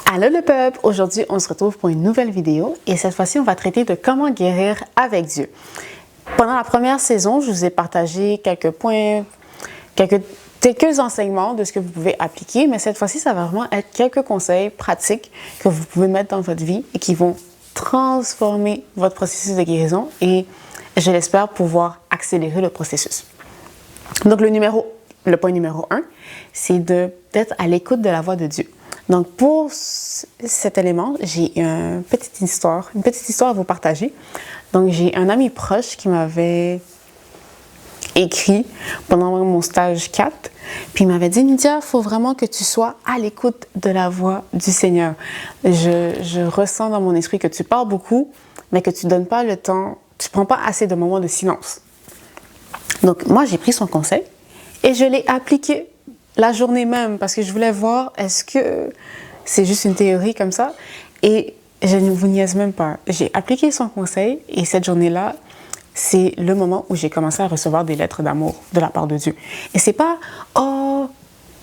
Allô le peuple! Aujourd'hui, on se retrouve pour une nouvelle vidéo et cette fois-ci, on va traiter de comment guérir avec Dieu. Pendant la première saison, je vous ai partagé quelques points, quelques enseignements de ce que vous pouvez appliquer, mais cette fois-ci, ça va vraiment être quelques conseils pratiques que vous pouvez mettre dans votre vie et qui vont transformer votre processus de guérison et, je l'espère, pouvoir accélérer le processus. Donc, le point numéro 1, c'est d'être à l'écoute de la voix de Dieu. Donc, pour cet élément, j'ai une petite histoire à vous partager. Donc, j'ai un ami proche qui m'avait écrit pendant mon stage 4, puis il m'avait dit « Nidia, il faut vraiment que tu sois à l'écoute de la voix du Seigneur. Je ressens dans mon esprit que tu parles beaucoup, mais que tu ne donnes pas le temps, tu ne prends pas assez de moments de silence. » Donc, moi, j'ai pris son conseil et je l'ai appliqué la journée même, parce que je voulais voir, est-ce que c'est juste une théorie comme ça? Et je ne vous niaise même pas. J'ai appliqué son conseil et cette journée-là, c'est le moment où j'ai commencé à recevoir des lettres d'amour de la part de Dieu. Et c'est pas, oh,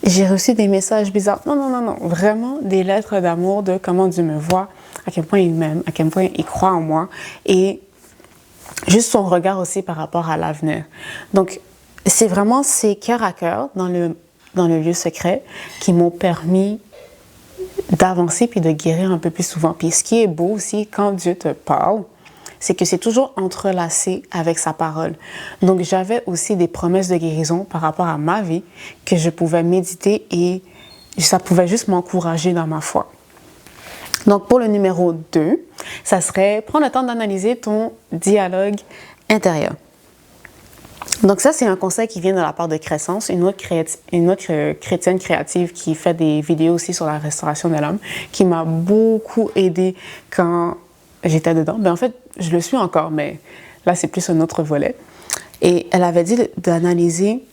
j'ai reçu des messages bizarres. Non, non, non, non. Vraiment des lettres d'amour de comment Dieu me voit, à quel point il m'aime, à quel point il croit en moi et juste son regard aussi par rapport à l'avenir. Donc, c'est vraiment ces cœur à cœur dans le lieu secret qui m'ont permis d'avancer puis de guérir un peu plus souvent. Puis ce qui est beau aussi quand Dieu te parle, c'est que c'est toujours entrelacé avec sa parole. Donc j'avais aussi des promesses de guérison par rapport à ma vie que je pouvais méditer et ça pouvait juste m'encourager dans ma foi. Donc pour le numéro 2, ça serait prendre le temps d'analyser ton dialogue intérieur. Donc ça, c'est un conseil qui vient de la part de Crescence, une autre chrétienne créative qui fait des vidéos aussi sur la restauration de l'âme, qui m'a beaucoup aidée quand j'étais dedans. Ben, en fait, je le suis encore, mais là, c'est plus un autre volet. Et elle avait dit d'analyser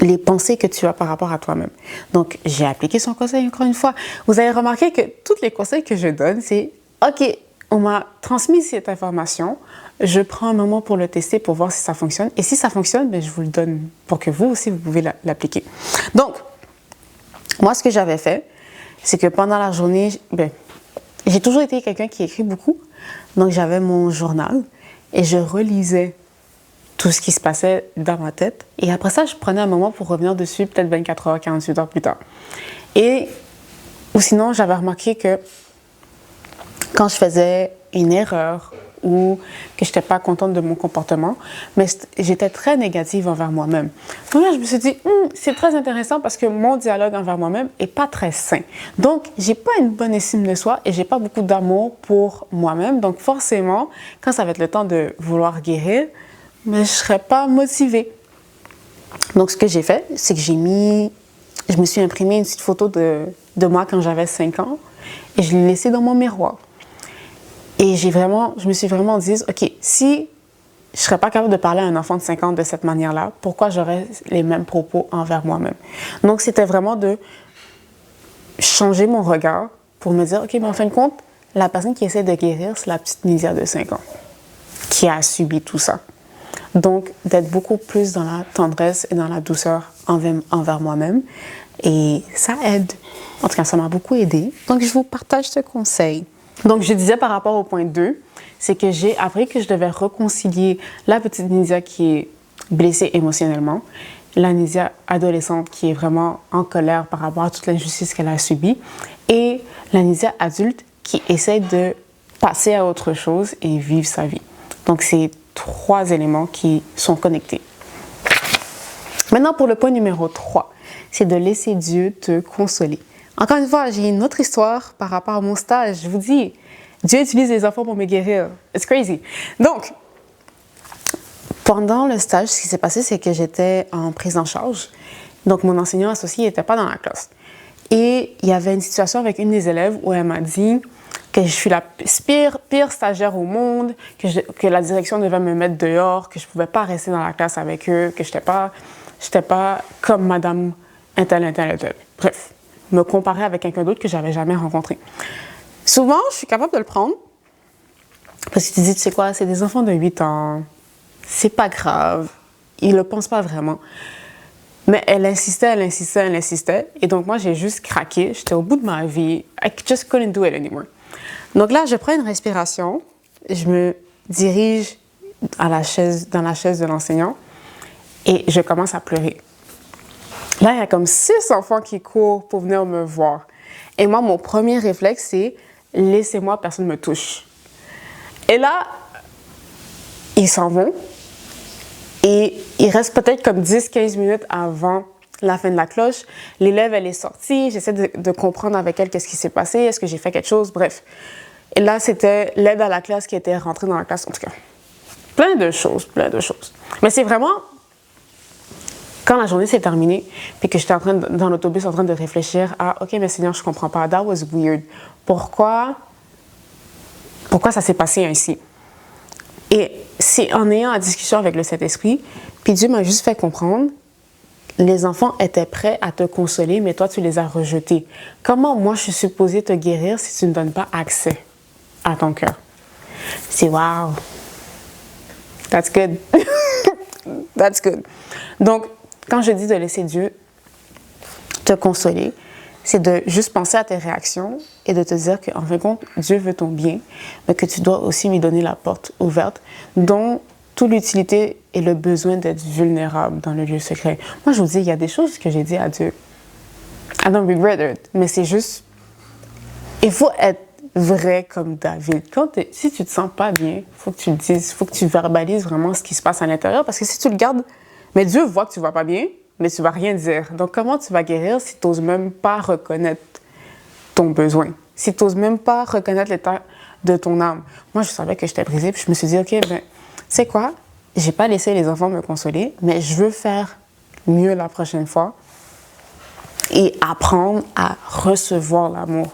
les pensées que tu as par rapport à toi-même. Donc, j'ai appliqué son conseil encore une fois. Vous avez remarqué que tous les conseils que je donne, c'est « OK, on m'a transmis cette information, je prends un moment pour le tester, pour voir si ça fonctionne. Et si ça fonctionne, bien, je vous le donne pour que vous aussi, vous pouvez l'appliquer. » Donc, moi, ce que j'avais fait, c'est que pendant la journée, j'ai toujours été quelqu'un qui écrit beaucoup. Donc, j'avais mon journal et je relisais tout ce qui se passait dans ma tête. Et après ça, je prenais un moment pour revenir dessus, peut-être 24 heures, 48 heures plus tard. Ou sinon, j'avais remarqué que quand je faisais une erreur ou que je n'étais pas contente de mon comportement, mais j'étais très négative envers moi-même. Donc là, je me suis dit, c'est très intéressant parce que mon dialogue envers moi-même n'est pas très sain. Donc, je n'ai pas une bonne estime de soi et je n'ai pas beaucoup d'amour pour moi-même. Donc, forcément, quand ça va être le temps de vouloir guérir, mais je ne serai pas motivée. Donc, ce que j'ai fait, c'est que je me suis imprimé une petite photo de moi quand j'avais 5 ans et je l'ai laissée dans mon miroir. Et je me suis vraiment dit, OK, si je ne serais pas capable de parler à un enfant de 5 ans de cette manière-là, pourquoi j'aurais les mêmes propos envers moi-même? Donc, c'était vraiment de changer mon regard pour me dire, OK, mais en fin de compte, la personne qui essaie de guérir, c'est la petite Nidia de 5 ans qui a subi tout ça. Donc, d'être beaucoup plus dans la tendresse et dans la douceur envers moi-même. Et ça aide. En tout cas, ça m'a beaucoup aidé. Donc, je vous partage ce conseil. Donc, je disais par rapport au point 2, c'est que j'ai appris que je devais réconcilier la petite Nidia qui est blessée émotionnellement, la Nidia adolescente qui est vraiment en colère par rapport à toute l'injustice qu'elle a subie, et la Nidia adulte qui essaie de passer à autre chose et vivre sa vie. Donc, c'est 3 éléments qui sont connectés. Maintenant, pour le point numéro 3, c'est de laisser Dieu te consoler. Encore une fois, j'ai une autre histoire par rapport à mon stage. Je vous dis, Dieu utilise les enfants pour me guérir. It's crazy. Donc, pendant le stage, ce qui s'est passé, c'est que j'étais en prise en charge. Donc, mon enseignant associé n'était pas dans la classe. Et il y avait une situation avec une des élèves où elle m'a dit que je suis la pire stagiaire au monde, que la direction devait me mettre dehors, que je ne pouvais pas rester dans la classe avec eux, que je n'étais pas comme madame un tel. Bref, me comparer avec quelqu'un d'autre que je n'avais jamais rencontré. Souvent, je suis capable de le prendre parce que tu dis, tu sais quoi, c'est des enfants de 8 ans, c'est pas grave, ils ne le pensent pas vraiment. Mais elle insistait, elle insistait, elle insistait. Et donc, moi, j'ai juste craqué. J'étais au bout de ma vie. I just couldn't do it anymore. Donc là, je prends une respiration. Je me dirige dans la chaise de l'enseignant et je commence à pleurer. Là, il y a comme 6 enfants qui courent pour venir me voir. Et moi, mon premier réflexe, c'est « laissez-moi, personne ne me touche ». Et là, ils s'en vont. Et il reste peut-être comme 10-15 minutes avant la fin de la cloche. L'élève, elle est sortie. J'essaie de comprendre avec elle qu'est-ce qui s'est passé. Est-ce que j'ai fait quelque chose? Bref. Et là, c'était l'aide à la classe qui était rentrée dans la classe. En tout cas, plein de choses. Mais c'est vraiment... Quand la journée s'est terminée, puis que j'étais dans l'autobus en train de réfléchir à « OK, mais Seigneur, je comprends pas. That was weird. Pourquoi ça s'est passé ainsi? » Et c'est en ayant la discussion avec le Saint-Esprit, puis Dieu m'a juste fait comprendre, les enfants étaient prêts à te consoler, mais toi, tu les as rejetés. Comment moi, je suis supposée te guérir si tu ne me donnes pas accès à ton cœur? C'est wow! That's good. That's good. Donc, quand je dis de laisser Dieu te consoler, c'est de juste penser à tes réactions et de te dire qu'en fin de compte, Dieu veut ton bien, mais que tu dois aussi lui donner la porte ouverte, dont toute l'utilité et le besoin d'être vulnérable dans le lieu secret. Moi, je vous dis, il y a des choses que j'ai dit à Dieu. I don't regret it, mais c'est juste... Il faut être vrai comme David. Si tu te sens pas bien, il faut que tu le dises, il faut que tu verbalises vraiment ce qui se passe à l'intérieur, parce que si tu le gardes, mais Dieu voit que tu vas pas bien, mais tu vas rien dire. Donc, comment tu vas guérir si tu n'oses même pas reconnaître ton besoin? Si tu n'oses même pas reconnaître l'état de ton âme? Moi, je savais que j'étais brisée, puis je me suis dit, OK, ben, tu sais quoi? J'ai pas laissé les enfants me consoler, mais je veux faire mieux la prochaine fois et apprendre à recevoir l'amour.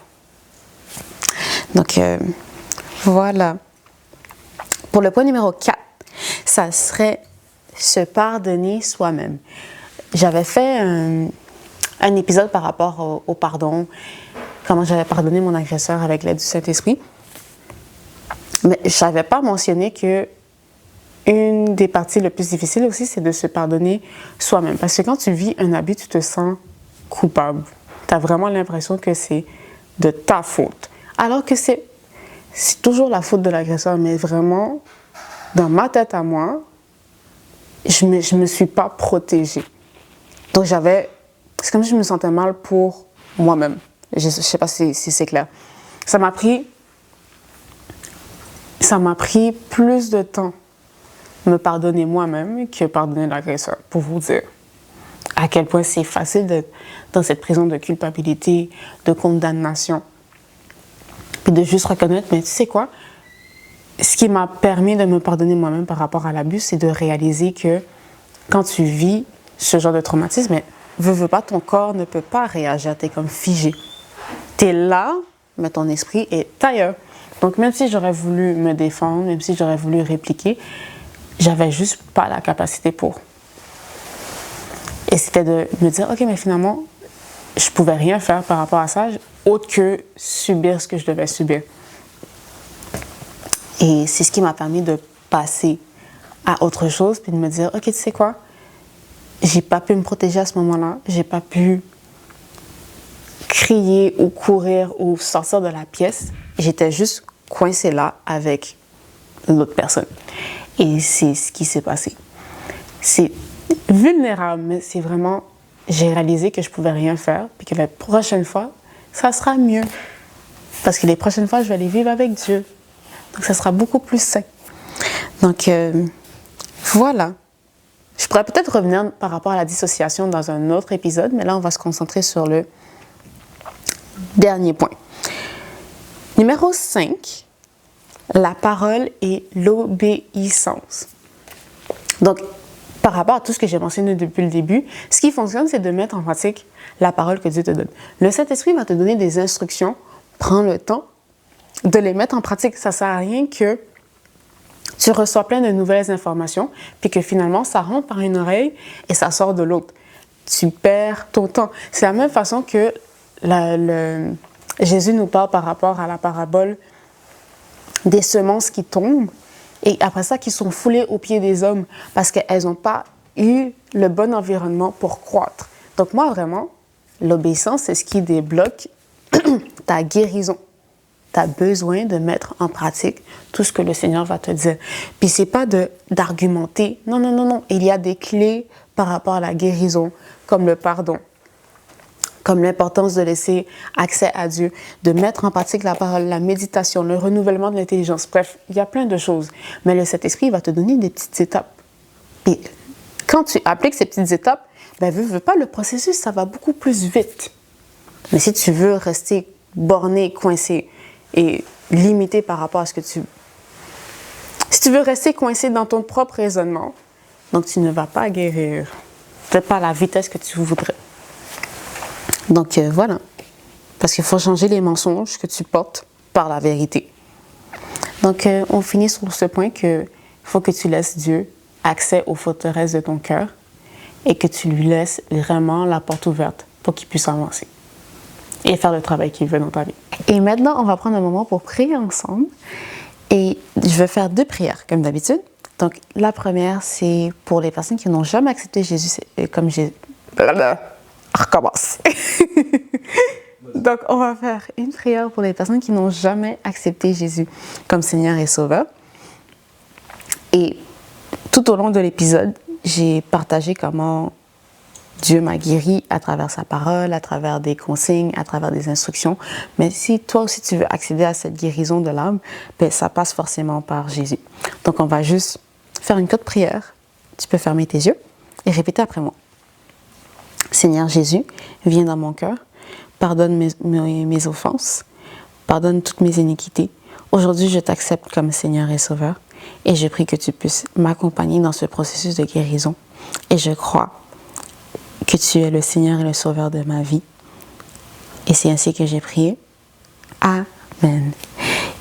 Donc, voilà. Pour le point numéro 4, ça serait se pardonner soi-même. J'avais fait un épisode par rapport au pardon, comment j'avais pardonné mon agresseur avec l'aide du Saint-Esprit. Mais je n'avais pas mentionné que une des parties les plus difficiles aussi, c'est de se pardonner soi-même. Parce que quand tu vis un abus, tu te sens coupable. Tu as vraiment l'impression que c'est de ta faute. Alors que c'est toujours la faute de l'agresseur, mais vraiment, dans ma tête à moi, je me suis pas protégée. Donc c'est comme si je me sentais mal pour moi-même. Je sais pas si c'est clair. Ça m'a pris plus de temps me pardonner moi-même que pardonner l'agresseur, pour vous dire à quel point c'est facile d'être dans cette prison de culpabilité, de condamnation, puis de juste reconnaître, mais tu sais quoi? Ce qui m'a permis de me pardonner moi-même par rapport à l'abus, c'est de réaliser que quand tu vis ce genre de traumatisme, mais veux pas, ton corps ne peut pas réagir, t'es comme figé. T'es là, mais ton esprit est ailleurs. Donc même si j'aurais voulu me défendre, même si j'aurais voulu répliquer, j'avais juste pas la capacité pour. Et c'était de me dire, OK, mais finalement, je pouvais rien faire par rapport à ça, autre que subir ce que je devais subir. Et c'est ce qui m'a permis de passer à autre chose, puis de me dire, OK, tu sais quoi? J'ai pas pu me protéger à ce moment-là. J'ai pas pu crier ou courir ou sortir de la pièce. J'étais juste coincée là avec l'autre personne. Et c'est ce qui s'est passé. C'est vulnérable, mais c'est vraiment... J'ai réalisé que je pouvais rien faire, puis que la prochaine fois, ça sera mieux. Parce que les prochaines fois, je vais aller vivre avec Dieu. Donc, ça sera beaucoup plus sain. Donc, voilà. Je pourrais peut-être revenir par rapport à la dissociation dans un autre épisode, mais là, on va se concentrer sur le dernier point. Numéro 5, la parole et l'obéissance. Donc, par rapport à tout ce que j'ai mentionné depuis le début, ce qui fonctionne, c'est de mettre en pratique la parole que Dieu te donne. Le Saint-Esprit va te donner des instructions. Prends le temps de les mettre en pratique. Ça ne sert à rien que tu reçois plein de nouvelles informations, puis que finalement, ça rentre par une oreille et ça sort de l'autre. Tu perds ton temps. C'est la même façon que Jésus nous parle par rapport à la parabole des semences qui tombent et après ça, qui sont foulées aux pieds des hommes parce qu'elles n'ont pas eu le bon environnement pour croître. Donc moi, vraiment, l'obéissance, c'est ce qui débloque ta guérison. Tu as besoin de mettre en pratique tout ce que le Seigneur va te dire. Puis c'est pas d'argumenter. Non, non, non, non. Il y a des clés par rapport à la guérison, comme le pardon, comme l'importance de laisser accès à Dieu, de mettre en pratique la parole, la méditation, le renouvellement de l'intelligence. Bref, il y a plein de choses. Mais le Saint-Esprit va te donner des petites étapes. Puis quand tu appliques ces petites étapes, ben, veux pas, le processus, ça va beaucoup plus vite. Mais si tu veux rester borné, coincé et limité par rapport à ce que tu... Si tu veux rester coincé dans ton propre raisonnement, donc tu ne vas pas guérir. Peut-être pas à la vitesse que tu voudrais. Donc voilà. Parce qu'il faut changer les mensonges que tu portes par la vérité. Donc on finit sur ce point qu'il faut que tu laisses Dieu accès aux forteresses de ton cœur et que tu lui laisses vraiment la porte ouverte pour qu'il puisse avancer et faire le travail qu'il veut dans ta vie. Et maintenant, on va prendre un moment pour prier ensemble. Et je vais faire 2 prières, comme d'habitude. Donc, la première, c'est pour les personnes qui n'ont jamais accepté Jésus comme Jésus. Recommence. Donc, on va faire une prière pour les personnes qui n'ont jamais accepté Jésus comme Seigneur et Sauveur. Et tout au long de l'épisode, j'ai partagé comment Dieu m'a guéri à travers sa parole, à travers des consignes, à travers des instructions. Mais si toi aussi tu veux accéder à cette guérison de l'âme, ben, ça passe forcément par Jésus. Donc on va juste faire une courte prière. Tu peux fermer tes yeux et répéter après moi. Seigneur Jésus, viens dans mon cœur, pardonne mes offenses, pardonne toutes mes iniquités. Aujourd'hui, je t'accepte comme Seigneur et Sauveur et je prie que tu puisses m'accompagner dans ce processus de guérison. Et je crois que tu es le Seigneur et le Sauveur de ma vie. Et c'est ainsi que j'ai prié. Amen.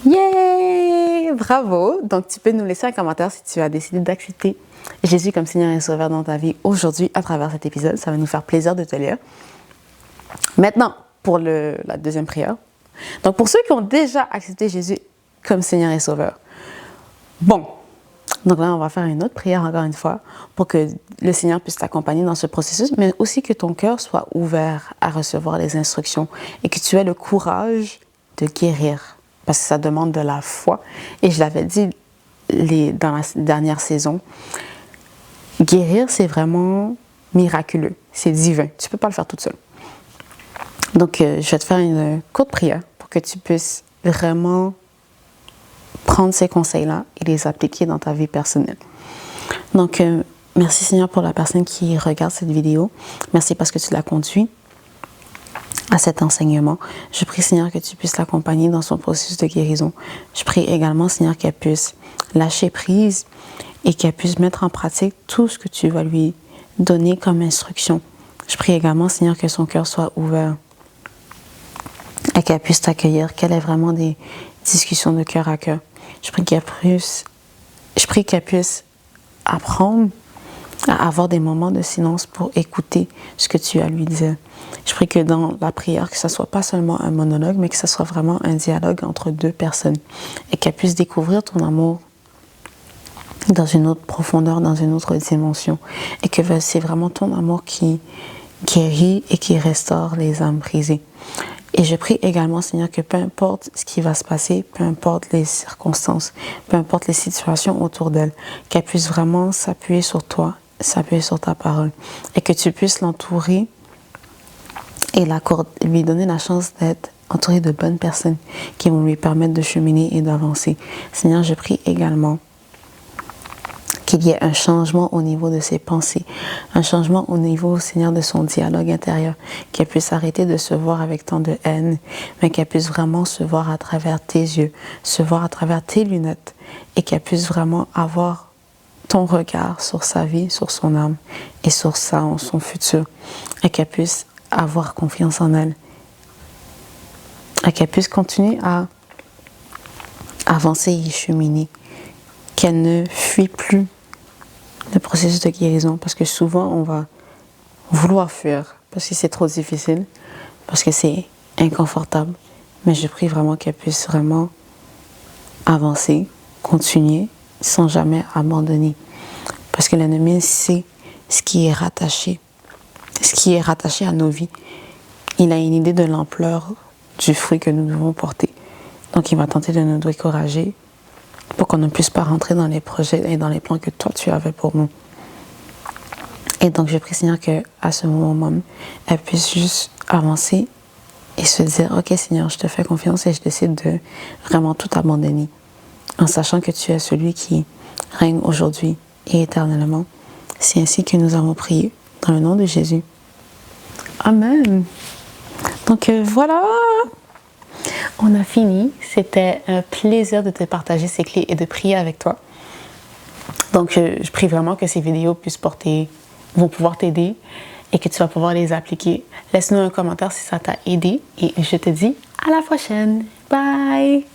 Yeah! Bravo! Donc, tu peux nous laisser un commentaire si tu as décidé d'accepter Jésus comme Seigneur et Sauveur dans ta vie aujourd'hui à travers cet épisode. Ça va nous faire plaisir de te lire. Maintenant, pour la deuxième prière. Donc, pour ceux qui ont déjà accepté Jésus comme Seigneur et Sauveur. Bon. Donc là, on va faire une autre prière encore une fois pour que le Seigneur puisse t'accompagner dans ce processus, mais aussi que ton cœur soit ouvert à recevoir les instructions et que tu aies le courage de guérir, parce que ça demande de la foi. Et je l'avais dit dans la dernière saison, guérir, c'est vraiment miraculeux, c'est divin. Tu ne peux pas le faire toute seule. Donc, je vais te faire une courte prière pour que tu puisses vraiment prendre ces conseils-là et les appliquer dans ta vie personnelle. Donc, merci Seigneur pour la personne qui regarde cette vidéo. Merci parce que tu l'as conduit à cet enseignement. Je prie Seigneur que tu puisses l'accompagner dans son processus de guérison. Je prie également Seigneur qu'elle puisse lâcher prise et qu'elle puisse mettre en pratique tout ce que tu vas lui donner comme instruction. Je prie également Seigneur que son cœur soit ouvert et qu'elle puisse t'accueillir, qu'elle ait vraiment des discussions de cœur à cœur. Je prie qu'elle puisse apprendre à avoir des moments de silence pour écouter ce que tu as à lui dire. Je prie que dans la prière, que ce ne soit pas seulement un monologue, mais que ce soit vraiment un dialogue entre 2 personnes et qu'elle puisse découvrir ton amour dans une autre profondeur, dans une autre dimension et que c'est vraiment ton amour qui guérit et qui restaure les âmes brisées. Et je prie également, Seigneur, que peu importe ce qui va se passer, peu importe les circonstances, peu importe les situations autour d'elle, qu'elle puisse vraiment s'appuyer sur toi, s'appuyer sur ta parole, et que tu puisses l'entourer et lui donner la chance d'être entourée de bonnes personnes qui vont lui permettre de cheminer et d'avancer. Seigneur, je prie également qu'il y ait un changement au niveau de ses pensées, un changement au niveau, Seigneur, de son dialogue intérieur, qu'elle puisse arrêter de se voir avec tant de haine, mais qu'elle puisse vraiment se voir à travers tes yeux, se voir à travers tes lunettes, et qu'elle puisse vraiment avoir ton regard sur sa vie, sur son âme, et sur son futur, et qu'elle puisse avoir confiance en elle, et qu'elle puisse continuer à avancer et cheminer, qu'elle ne fuit plus le processus de guérison, parce que souvent on va vouloir fuir parce que c'est trop difficile, parce que c'est inconfortable, mais je prie vraiment qu'elle puisse vraiment avancer, continuer sans jamais abandonner, parce que l'ennemi sait ce qui est rattaché à nos vies. Il a une idée de l'ampleur du fruit que nous devons porter. Donc, il va tenter de nous décourager pour qu'on ne puisse pas rentrer dans les projets et dans les plans que toi, tu avais pour nous. Et donc, je prie, Seigneur, qu'à ce moment même, elle puisse juste avancer et se dire, « Ok, Seigneur, je te fais confiance et je décide de vraiment tout abandonner. » En sachant que tu es celui qui règne aujourd'hui et éternellement. C'est ainsi que nous avons prié, dans le nom de Jésus. Amen. Donc voilà, on a fini. C'était un plaisir de te partager ces clés et de prier avec toi. Donc je prie vraiment que ces vidéos vont pouvoir t'aider et que tu vas pouvoir les appliquer. Laisse-nous un commentaire si ça t'a aidé et je te dis à la prochaine. Bye!